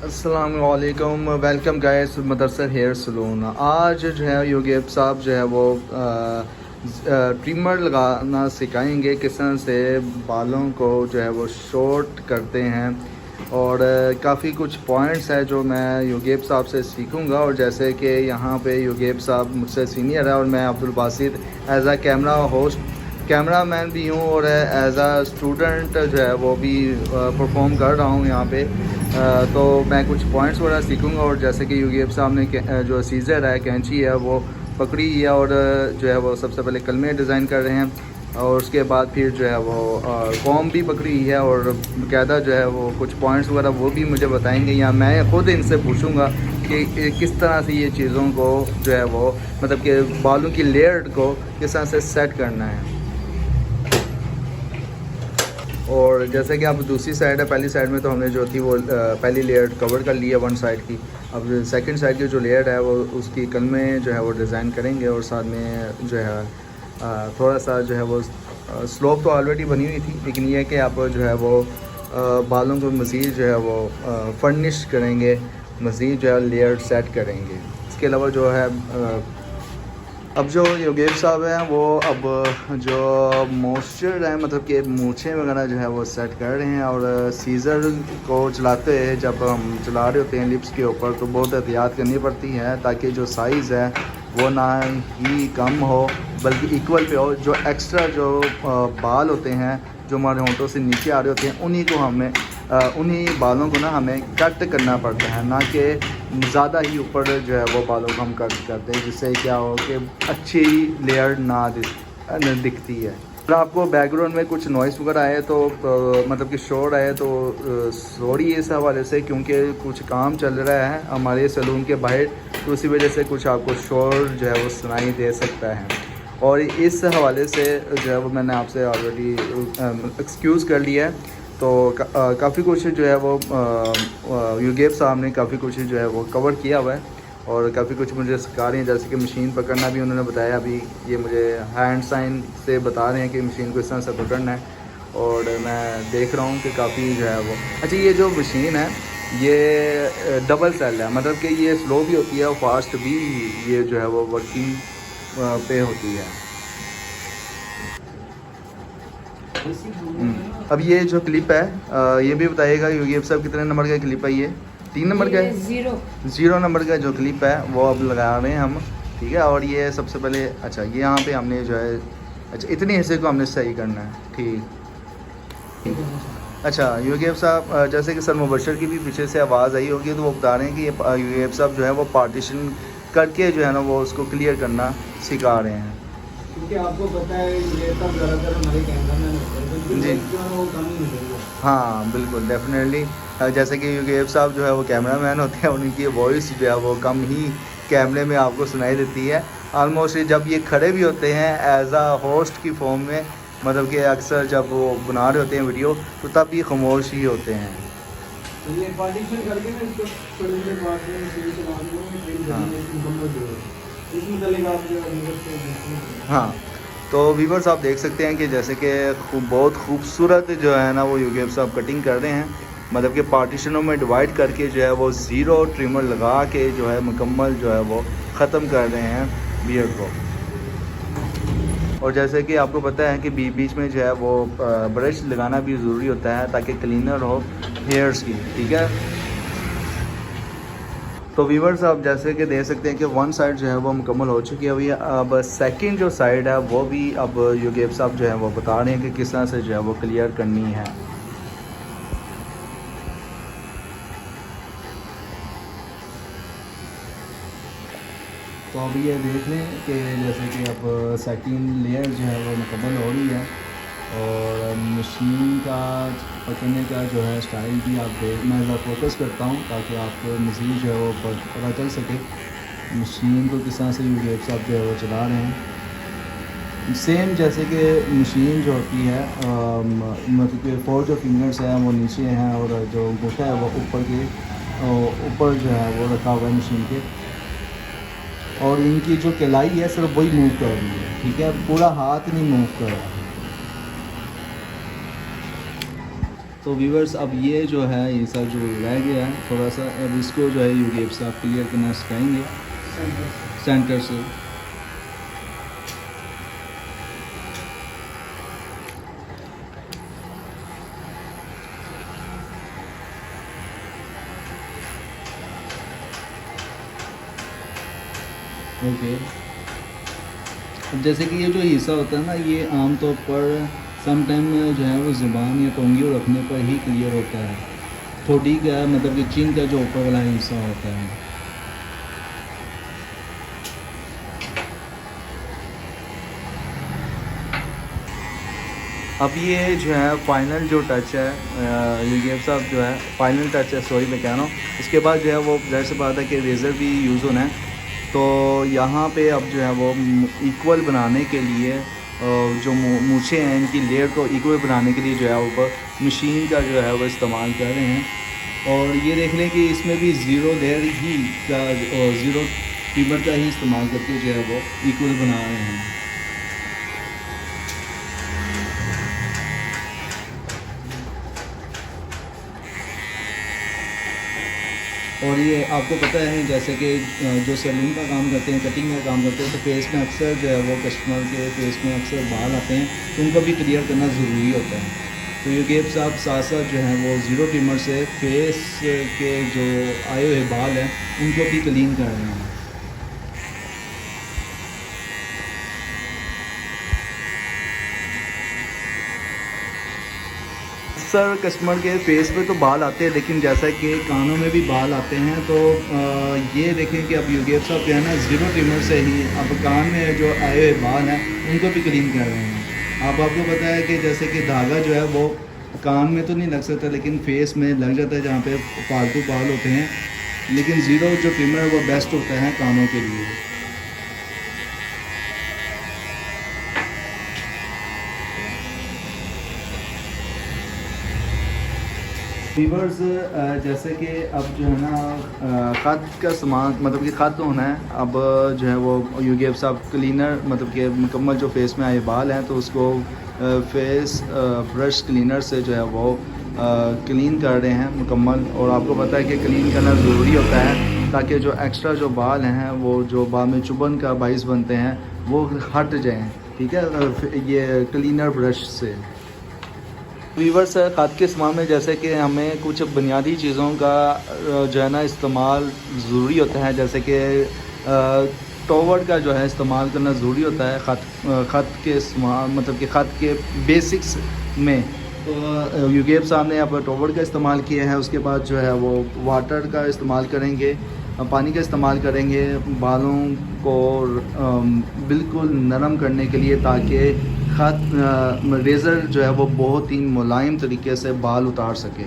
अस्सलामुअलैकुम, welcome guys मदरसा hair salon. आज जो है योगेब साहब जो है वो ट्रिमर लगाना सिखाएंगे, किस तरह से बालों को जो है वो शॉर्ट करते हैं। और काफ़ी कुछ पॉइंट्स है जो मैं योगेब साहब से सीखूंगा। और जैसे कि यहाँ पे योगेब साहब मुझसे सीनियर है और मैं अब्दुल बासित एज आ कैमरा होस्ट, कैमरा मैन भी हूँ और एज आ स्टूडेंट जो है वो भी परफॉर्म कर रहा हूँ यहाँ पे। तो मैं कुछ पॉइंट्स वगैरह सीखूंगा। और जैसे कि यूगेब साहब ने जो सीज़र है, कैंची है, वो पकड़ी है और जो है वो सबसे पहले कलमे डिज़ाइन कर रहे हैं। और उसके बाद फिर जो है वो कॉम भी पकड़ी है और बाकायदा जो है वो कुछ पॉइंट्स वगैरह वो भी मुझे बताएंगे, या मैं ख़ुद इनसे पूछूंगा कि किस तरह से ये चीज़ों को जो है वो मतलब कि बालों की लेयर को किस तरह से सेट करना है। और जैसे कि अब दूसरी साइड है, पहली साइड में तो हमने जो थी वो पहली लेयर कवर कर ली है वन साइड की। अब सेकंड साइड की जो लेयर है वो उसकी कल में जो है वो डिज़ाइन करेंगे। और साथ में जो है थोड़ा सा जो है वो स्लोप तो ऑलरेडी बनी हुई थी, लेकिन ये है कि आप जो है वो बालों को मज़ीद जो है वो फर्निश करेंगे, मज़ीद जो है लेयर सेट करेंगे। इसके अलावा जो है अब जो योगेब साहब हैं वो अब जो मॉइस्चर है, मतलब कि मूछें वगैरह जो है वो सेट कर रहे हैं। और सीज़र को चलाते हैं, जब हम चला रहे होते हैं लिप्स के ऊपर, तो बहुत एहतियात करनी पड़ती है ताकि जो साइज़ है वो ना ही कम हो बल्कि इक्वल पे हो। जो एक्स्ट्रा जो बाल होते हैं जो हमारे होंठों से नीचे आ रहे होते हैं, उन्हीं को हमें उन्हीं बालों को ना हमें कट करना पड़ता है, ना कि ज़्यादा ही ऊपर जो है वो बालों को हम कट करते हैं, जिससे क्या हो कि अच्छी लेयर ना दिखती है। अगर आपको बैकग्राउंड में कुछ नॉइस वगैरह आए तो मतलब कि शोर आए तो सॉरी इस हवाले से, क्योंकि कुछ काम चल रहा है हमारे सैलून के बाहर, तो उसी वजह से कुछ आपको शोर जो है वो सुनाई दे सकता है। और इस हवाले से जो है वो मैंने आपसे ऑलरेडी एक्सक्यूज़ कर लिया है। तो काफ़ी कुछ जो है वो योगेब साहब ने काफ़ी कुछ जो है वो कवर किया हुआ है और काफ़ी कुछ मुझे सिखा रहे हैं। जैसे कि मशीन पकड़ना भी उन्होंने बताया, अभी ये मुझे हैंड साइन से बता रहे हैं कि मशीन को इस तरह से पकड़ना है। और मैं देख रहा हूँ कि काफ़ी जो है वो अच्छा, ये जो मशीन है ये डबल सेल है, मतलब कि ये स्लो भी होती है और फास्ट भी ये जो है वो वर्किंग पे होती है। अब ये जो क्लिप है ये भी बताइएगा योगेब साहब कितने नंबर का क्लिप है। ये 3 नंबर का है, 0 नंबर का जो क्लिप है वो अब लगा रहे हैं हम, ठीक है। और ये सबसे पहले अच्छा ये यहाँ पे हमने जो है अच्छा इतने हिस्से को हमने सही करना है, ठीक। अच्छा योगेब साहब जैसे कि सर मुबशर की भी पीछे से आवाज़ आई होगी, तो वो बता रहे हैं कि ये योगेब साहब जो है वो पार्टीशन करके जो है ना वो उसको क्लियर करना सिखा रहे हैं, क्योंकि आपको पता है ये सब ज़्यादातर हमारे कैमरा में होते हैं जी। वो कम ही मिलेगा। हाँ बिल्कुल डेफिनेटली, जैसे कि योगेब साहब जो है वो कैमरा मैन होते हैं, उनकी वॉइस जो है वो कम ही कैमरे में आपको सुनाई देती है। ऑलमोस्ट जब ये खड़े भी होते हैं एज आ होस्ट की फॉर्म में, मतलब कि अक्सर जब वो बना रहे होते हैं वीडियो, तो तब ये खामोश ही होते हैं। तो ये पार्टीशन करके ना इसको थोड़े से पार्ट में सीधे चला दूँगा, इस मतलब आप जो हाँ तो व्यूअर्स आप देख सकते हैं कि जैसे कि बहुत खूबसूरत जो है ना वो योगेब साहब कटिंग कर रहे हैं, मतलब कि पार्टीशनों में डिवाइड करके जो है वो ज़ीरो ट्रिमर लगा के जो है मुकम्मल जो है वो ख़त्म कर रहे हैं बियर्ड को। और जैसे कि आपको पता है कि बीच में जो है वो ब्रश लगाना भी ज़रूरी होता है ताकि क्लीनर हो हेयर्स की, ठीक है। तो व्यूअर्स आप जैसे कि देख सकते हैं कि वन साइड जो है वो मुकम्मल हो चुकी है हुई है। अब सेकंड जो साइड है वो भी अब योगेब साहब जो है वो बता रहे हैं कि किस तरह से जो है वो क्लियर करनी है। तो अब ये देख लें कि जैसे कि अब सेकंड लेयर जो है वो मुकम्मल हो रही है और मशीन का पकड़ने का जो है स्टाइल भी आप मैं ज़रा फोकस करता हूँ ताकि आपको मज़ीद जो है वो पता चल सके मशीन को किस तरह से योगेब साहब जो है वो चला रहे हैं। सेम जैसे कि मशीन जो होती है मतलब कि 4 जो फिंगर्स हैं वो नीचे हैं और जो अंगूठा है वो ऊपर जो है वो रखा हुआ है मशीन के, और इनकी जो कलाई है सिर्फ वही मूव कर रही है, ठीक है, पूरा हाथ नहीं मूव कर रहा है। तो व्यूअर्स अब ये जो है ये सब जो रह गया है थोड़ा सा, अब इसको जो है यूगेप से आप क्लियर करना सिखाएंगे सेंटर से। ओके, अब जैसे कि ये जो हिस्सा होता है ना, ये आमतौर पर सम टाइम जो है वो ज़ुबान या टोंगियों रखने पर ही क्लियर होता है। ठोडी का मतलब कि चिन का जो ऊपर वाला हिस्सा होता है। अब ये जो है फाइनल जो टच है, ये सब जो है फाइनल टच है, सॉरी मैं कह रहा हूँ। इसके बाद जो है वो ज़ाहिर सी बात है कि रेज़र भी यूज़ होना है। तो यहाँ पे अब जो है वो इक्वल बनाने के लिए जो मूछें हैं इनकी लेयर को इक्वल बनाने के लिए जो है वो मशीन का जो है वो इस्तेमाल कर रहे हैं। और ये देख लें कि इसमें भी ज़ीरो लेयर ही का और ज़ीरो ट्रिमर का ही इस्तेमाल करके जो है वो इक्वल बना रहे हैं। और ये आपको पता है जैसे कि जो सैलून का काम करते हैं, कटिंग का काम करते हैं, तो फेस में अक्सर जो है वो कस्टमर के फेस में अक्सर बाल आते हैं, तो उनको भी क्लियर करना ज़रूरी होता है। तो यूगेप साहब साथ साथ जो है वो ज़ीरो ट्रिमर से फेस के जो आए हुए बाल हैं उनको भी क्लीन कर रहे हैं। अक्सर कस्टमर के फेस पे तो बाल आते हैं, लेकिन जैसा कि कानों में भी बाल आते हैं। तो ये देखें कि अब यूगेप साहब जो है ना ज़ीरो ट्रिमर से ही अब कान में जो आए हुए बाल हैं उनको भी क्लीन कर रहे हैं। अब आपको पता है कि जैसे कि धागा जो है वो कान में तो नहीं लग सकता, लेकिन फेस में लग जाता है जहाँ पे फालतू बाल होते हैं। लेकिन ज़ीरो जो ट्रिमर है वो बेस्ट होता है कानों के लिए। वीवर्स जैसे कि अब जो है ना ख़त का सामान मतलब कि ख़त होना है। अब जो है वो यूगेप साहब क्लीनर मतलब कि मुकम्मल जो फेस में आए बाल हैं तो उसको फेस ब्रश क्लीनर से जो है वो क्लीन कर रहे हैं मुकम्मल। और आपको पता है कि क्लीन करना ज़रूरी होता है ताकि जो एक्स्ट्रा जो बाल हैं वो जो बाल में चुभन का बाइस बनते हैं वो हट जाएँ, ठीक है, ये क्लीनर ब्रश से। वीवर्स ख़त के इस्तेमाल में जैसे कि हमें कुछ बुनियादी चीज़ों का जो है ना इस्तेमाल ज़रूरी होता है, जैसे कि टॉवर का जो है इस्तेमाल करना ज़रूरी होता है ख़त के इस्तेमाल मतलब कि ख़त के बेसिक्स में। तो यूगेप साहब ने अब टॉवर का इस्तेमाल किया है। उसके बाद जो है वो वाटर का इस्तेमाल करेंगे, पानी का इस्तेमाल करेंगे बालों को बिल्कुल नरम करने के लिए, ताकि रेज़र जो है वो बहुत ही मुलायम तरीके से बाल उतार सके।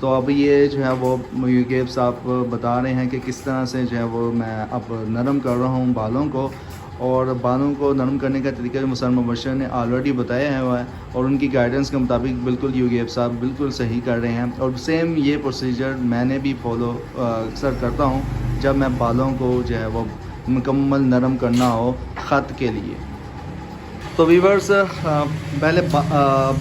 तो अब ये जो है वो यूगेप साहब बता रहे हैं कि किस तरह से जो है वो मैं अब नरम कर रहा हूँ बालों को। और बालों को नरम करने का तरीका जो मुसर मुबशर ने ऑलरेडी बताया है और उनकी गाइडेंस के मुताबिक बिल्कुल यूगेप साहब बिल्कुल सही कर रहे हैं। और सेम ये प्रोसीजर मैंने भी फॉलो अक्सर करता हूँ जब मैं बालों को जो है वो मुकम्मल नरम करना हो ख़त के लिए। तो वीवर्स पहले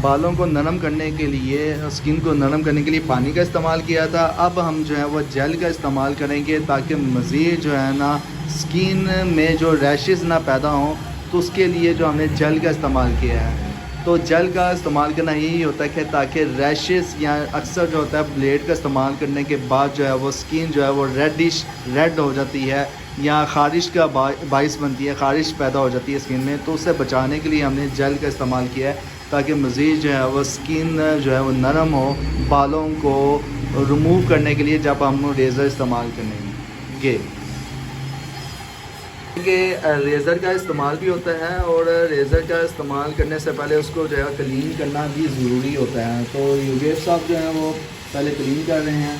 बालों को नरम करने के लिए, स्किन को नरम करने के लिए पानी का इस्तेमाल किया था। अब हम जो है वो जेल का इस्तेमाल करेंगे ताकि मज़ीद जो है ना स्किन में जो रैशेस ना पैदा हों, तो उसके लिए जो हमने जेल का इस्तेमाल किया है। तो जेल का इस्तेमाल करना यही होता है कि ताकि रैशेस या अक्सर जो होता है ब्लेड का इस्तेमाल करने के बाद जो है वो स्किन जो है वो रेड हो जाती है या ख़ारिश का बाइस बनती है, ख़ारिश पैदा हो जाती है स्किन में। तो उससे बचाने के लिए हमने जेल का इस्तेमाल किया है ताकि मज़ीद जो है वो स्किन जो है वो नरम हो बालों को रिमूव करने के लिए जब हम रेज़र इस्तेमाल करेंगे। कि रेज़र का इस्तेमाल भी होता है और रेज़र का इस्तेमाल करने से पहले उसको जो है क्लीन करना भी ज़रूरी होता है। तो यूगेप साहब जो है वो पहले क्लीन कर रहे हैं,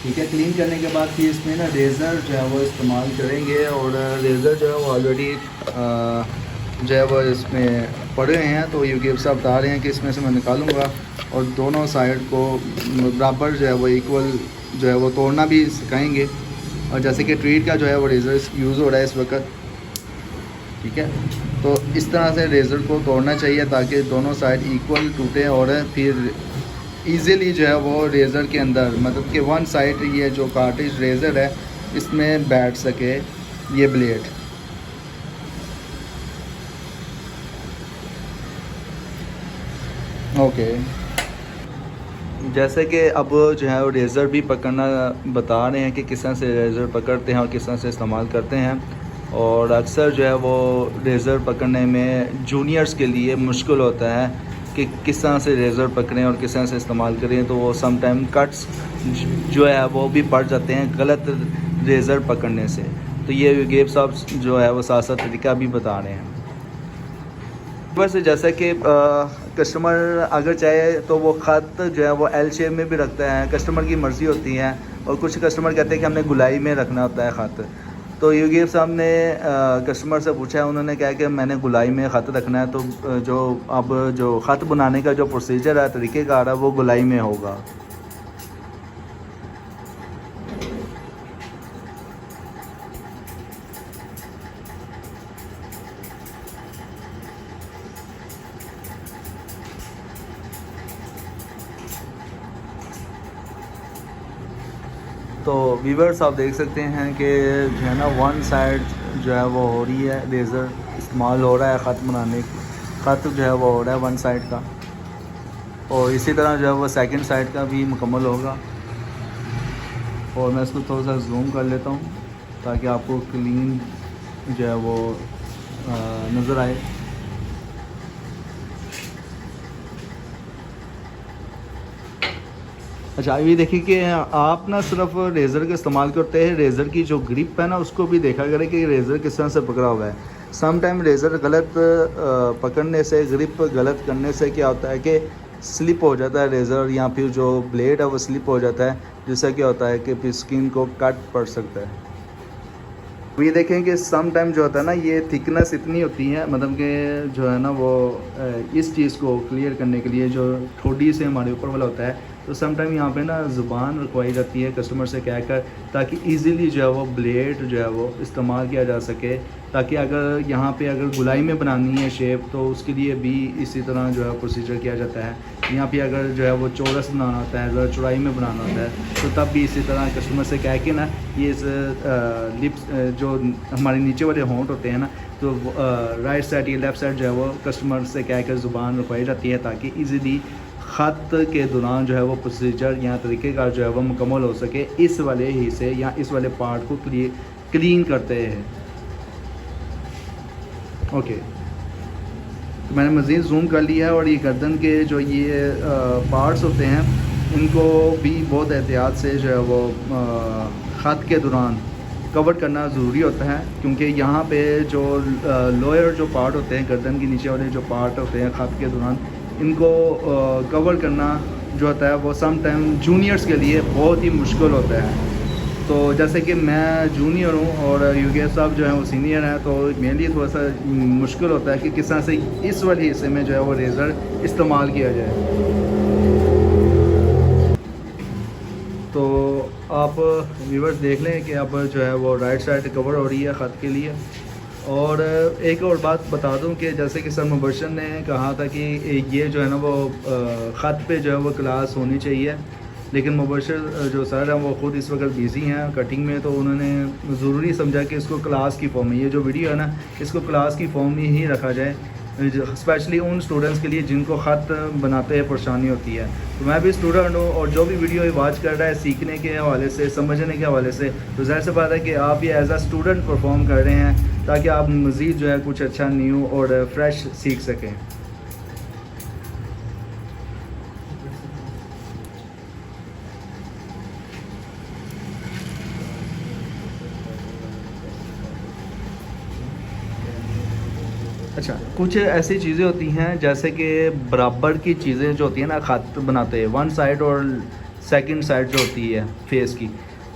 ठीक है। क्लीन करने के बाद फिर इसमें ना रेज़र जो है वो इस्तेमाल करेंगे। और रेज़र जो है वो ऑलरेडी जो है वो इसमें पड़े हैं। तो यूगेप साहब बता रहे हैं कि इसमें से मैं निकालूंगा और दोनों साइड को बराबर जो है वो इक्वल जो है वो तोड़ना भी सिखाएंगे। और जैसे कि ट्रीट का जो है वो रेज़र यूज़ हो रहा है इस वक्त, ठीक है। तो इस तरह से रेज़र को तोड़ना चाहिए ताकि दोनों साइड इक्वल टूटे और फिर इजीली जो है वो रेज़र के अंदर, मतलब कि वन साइड ये जो कार्टिज रेज़र है इसमें बैठ सके ये ब्लेड। ओके, जैसे कि अब जो है वो रेज़र भी पकड़ना बता रहे हैं कि किस तरह से रेज़र पकड़ते हैं और किस तरह से इस्तेमाल करते हैं। और अक्सर जो है वो रेज़र पकड़ने में जूनियर्स के लिए मुश्किल होता है कि किस तरह से रेज़र पकड़ें और किस तरह से इस्तेमाल करें, तो वो सम टाइम कट्स जो है वो भी पड़ जाते हैं गलत रेज़र पकड़ने से। तो ये युगेब साहब जो है वो साथ साथ तरीका भी बता रहे हैं। बस जैसा कि कस्टमर अगर चाहे तो वो ख़त जो है वो एल शेप में भी रखता है, कस्टमर की मर्ज़ी होती है। और कुछ कस्टमर कहते हैं कि हमने गुलाई में रखना होता है ख़त। तो युगेब साहब ने कस्टमर से पूछा है, उन्होंने कहा कि मैंने गुलाई में ख़त रखना है। तो जो ख़त बनाने का जो प्रोसीजर है, तरीक़ेकार है, वो गुलाई में होगा। तो व्यूअर्स आप देख सकते हैं कि जो है ना वन साइड जो है वो हो रही है, रेज़र इस्तेमाल हो रहा है ख़त बनाने, ख़त जो है वो हो रहा है वन साइड का। और इसी तरह जो है वो सेकंड साइड का भी मुकम्मल होगा। और मैं इसको थोड़ा सा जूम कर लेता हूँ ताकि आपको क्लीन जो है वो नज़र आए। अच्छा, ये देखिए कि आप ना सिर्फ रेज़र का इस्तेमाल करते हैं, रेज़र की जो ग्रिप है ना उसको भी देखा करें कि रेज़र किस तरह से पकड़ा हुआ है। सम टाइम रेज़र गलत पकड़ने से, ग्रिप गलत करने से क्या होता है कि स्लिप हो जाता है रेज़र, या फिर जो ब्लेड है वो स्लिप हो जाता है, जिससे क्या होता है कि फिर स्किन को कट पड़ सकता है। तो ये देखें कि सम टाइम जो होता है ना, ये थिकनेस इतनी होती है, मतलब कि जो है ना वो इस चीज़ को क्लियर करने के लिए जो ठोडी से हमारे ऊपर वाला होता है, तो सम टाइम यहाँ पे ना ज़ुबान रखवाई जाती है कस्टमर से कहकर, ताकि इजीली जो है वो ब्लेड जो है वो इस्तेमाल किया जा सके। ताकि अगर यहाँ पे अगर गुलाई में बनानी है शेप, तो उसके लिए भी इसी तरह जो है प्रोसीजर किया जाता है। यहाँ पे अगर जो है वो चौरस बनाना होता है, अगर चौड़ाई में बनाना होता है, तो तब भी इसी तरह कस्टमर से कह के ना ये इस लिप्स जो हमारे नीचे वाले होंठ होते हैं ना, तो राइट साइड या लेफ़्ट साइड जो है वो कस्टमर से कह कर ज़ुबान रखवाई जाती है, ताकि ईज़िली ख़त के दौरान जो है वो प्रोसीजर या तरीक़ेकार जो है वो मुकम्मल हो सके। इस वाले हिस्से या इस वाले पार्ट को क्लीन करते हैं। ओके, तो मैंने मज़ीद जूम कर लिया है। और ये गर्दन के जो ये पार्ट्स होते हैं, इनको भी बहुत एहतियात से जो है वो ख़त के दौरान कवर करना ज़रूरी होता है, क्योंकि यहाँ पे जो लोअर जो पार्ट होते हैं, गर्दन के नीचे वाले जो पार्ट होते हैं ख़त के दौरान, इनको कवर करना जो होता है वो सम टाइम जूनियर्स के लिए बहुत ही मुश्किल होता है। तो जैसे कि मैं जूनियर हूँ और युगेब साहब जो है वो सीनियर हैं, तो मेरे लिए थोड़ा सा मुश्किल होता है कि किस तरह से इस वाले हिस्से में जो है वो रेज़र इस्तेमाल किया जाए। तो आप व्यूअर्स देख लें कि अब जो है वो राइट साइड कवर हो रही है ख़त के लिए। और एक और बात बता दूं कि जैसे कि सर मुबशर ने कहा था कि ये जो है ना वो ख़त पे जो है वो क्लास होनी चाहिए, लेकिन मुबशर जो सर हैं वो ख़ुद इस वक्त बिज़ी हैं कटिंग में, तो उन्होंने ज़रूरी समझा कि इसको क्लास की फॉर्म में, ये जो वीडियो है ना इसको क्लास की फॉर्म में ही रखा जाए, स्पेशली उन स्टूडेंट्स के लिए जिनको ख़त बनाते हैं परेशानी होती है। तो मैं भी स्टूडेंट हूँ, और जो भी वीडियो ये वॉच कर रहा है सीखने के हवाले से, समझने के हवाले से, तो ज़ाहिर सी बात है कि आप ये एज आ स्टूडेंट परफॉर्म कर रहे हैं, ताकि आप मज़ीद जो है कुछ अच्छा न्यू और फ्रेश सीख सकें। अच्छा, कुछ ऐसी चीज़ें होती हैं जैसे कि बराबर की चीज़ें जो होती हैं ना, ख़त बनाते हैं वन साइड और सेकंड साइड जो होती है फेस की,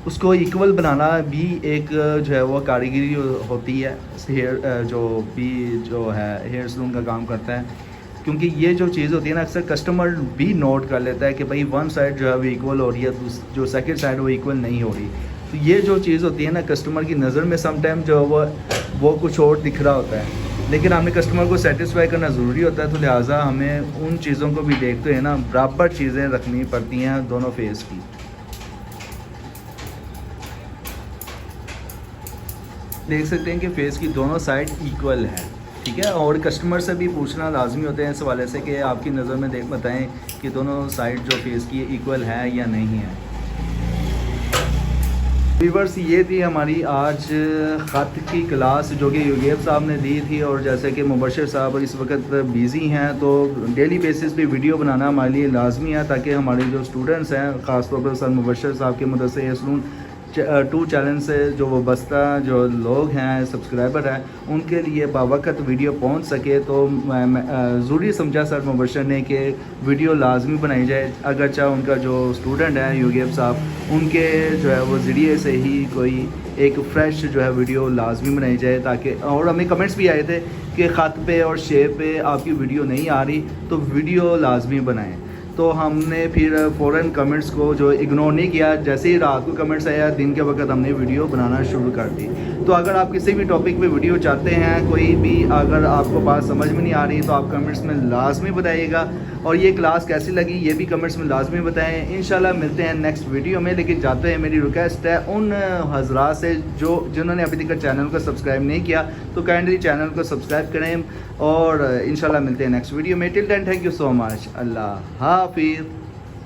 उसको इक्वल बनाना भी एक जो है वो कारीगरी होती है। हेयर जो है हेयर सलून का काम करता है, क्योंकि ये जो चीज़ होती है ना अक्सर कस्टमर भी नोट कर लेता है कि भाई वन साइड जो है वो इक्वल हो रही है, जो सेकंड साइड वो इक्वल नहीं हो रही। तो ये जो चीज़ होती है ना कस्टमर की नज़र में समटाइम जो है वो कुछ और दिख रहा होता है। लेकिन हमें कस्टमर को सेटिस्फाई करना ज़रूरी होता है, तो लिहाजा हमें उन चीज़ों को भी देखते हैं ना, बराबर चीज़ें रखनी पड़ती हैं दोनों फेस की। देख सकते हैं कि फेस की दोनों साइड इक्वल है, ठीक है। और कस्टमर से भी पूछना लाजमी होता है इस हवाले से कि आपकी नज़र में देख बताएं कि दोनों साइड जो फेस की इक्वल है या नहीं है। व्यूअर्स, ये थी हमारी आज ख़त की क्लास जो कि युगेब साहब ने दी थी, और जैसे कि मुबशर साहब इस वक्त बिज़ी हैं तो डेली बेसिस पे वीडियो बनाना हमारे लिए लाजमी है, ताकि हमारे जो स्टूडेंट्स हैं, ख़ास तौर पर सर मुबशर साहब के मदरसे यसलून 2 चैनल से जो वाबस्ता जो लोग हैं, सब्सक्राइबर हैं, उनके लिए बावक़्त वीडियो पहुंच सके, तो ज़रूरी समझा सर मुबशर ने कि वीडियो लाजमी बनाई जाए। अगरचे उनका जो स्टूडेंट है युगेब साहब, उनके जो है वो ज़रिए से ही कोई एक फ़्रेश जो है वीडियो लाजमी बनाई जाए, ताकि, और हमें कमेंट्स भी आए थे कि ख़त पे और शेप पे आपकी वीडियो नहीं आ रही तो वीडियो लाजमी बनाएँ। तो हमने फिर फ़ौरन कमेंट्स को जो इग्नोर नहीं किया, जैसे ही रात को कमेंट्स आया दिन के वक्त हमने वीडियो बनाना शुरू कर दी। तो अगर आप किसी भी टॉपिक पे वीडियो चाहते हैं, कोई भी अगर आपको बात समझ में नहीं आ रही, तो आप कमेंट्स में लाजमी बताइएगा, और ये क्लास कैसी लगी ये भी कमेंट्स में लाजमी बताएं। इंशाल्लाह मिलते हैं नेक्स्ट वीडियो में, लेकिन जाते हैं मेरी रिक्वेस्ट है उन हजरात से जिन्होंने अभी तक चैनल को सब्सक्राइब नहीं किया, तो काइंडली चैनल को सब्सक्राइब करें, और इंशाल्लाह मिलते हैं नेक्स्ट वीडियो में। Till then thank you so much, अल्लाह हाफिज़।